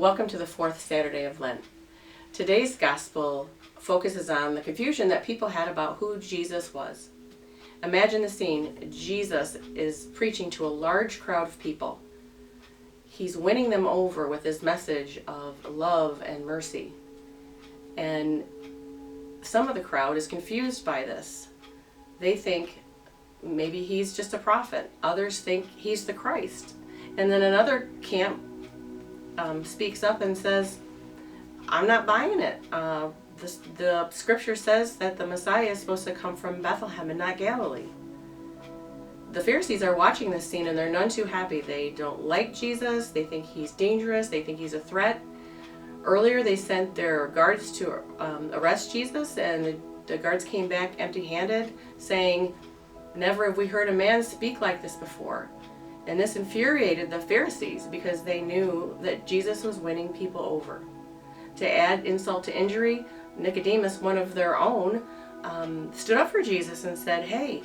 Welcome to the fourth Saturday of Lent. Today's gospel focuses on the confusion that people had about who Jesus was. Imagine the scene. Jesus is preaching to a large crowd of people. He's winning them over with his message of love and mercy. And some of the crowd is confused by this. They think maybe he's just a prophet. Others think he's the Christ. And then another camp speaks up and says, I'm not buying it. The scripture says that the Messiah is supposed to come from Bethlehem and not Galilee. The Pharisees are watching this scene and they're none too happy. They don't like Jesus. They think he's dangerous. They think he's a threat. Earlier they sent their guards to arrest Jesus, and the guards came back empty-handed saying, never have we heard a man speak like this before. And this infuriated the Pharisees because they knew that Jesus was winning people over. To add insult to injury, Nicodemus, one of their own, stood up for Jesus and said, hey,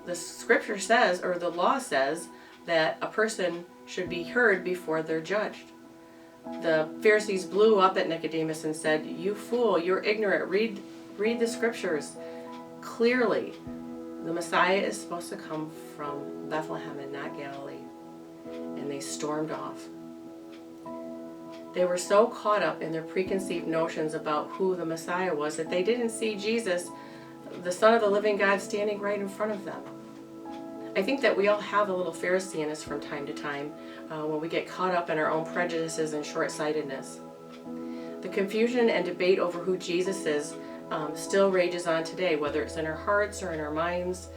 the scripture says, or the law says, that a person should be heard before they're judged. The Pharisees blew up at Nicodemus and said, you fool, you're ignorant. Read the scriptures. Clearly, the Messiah is supposed to come from Bethlehem and not Galilee. And they stormed off. They were so caught up in their preconceived notions about who the Messiah was that they didn't see Jesus, the Son of the living God, standing right in front of them. I think that we all have a little Pharisee in us from time to time when we get caught up in our own prejudices and short-sightedness. The confusion and debate over who Jesus is still rages on today, whether it's in our hearts or in our minds,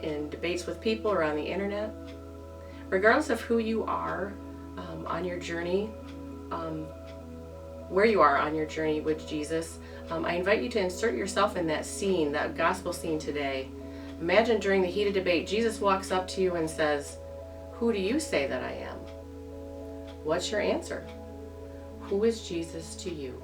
in debates with people or on the internet. Regardless of who you are on your journey, where you are on your journey with Jesus, I invite you to insert yourself in that scene, that gospel scene today. Imagine during the heated debate, Jesus walks up to you and says, who do you say that I am? What's your answer? Who is Jesus to you?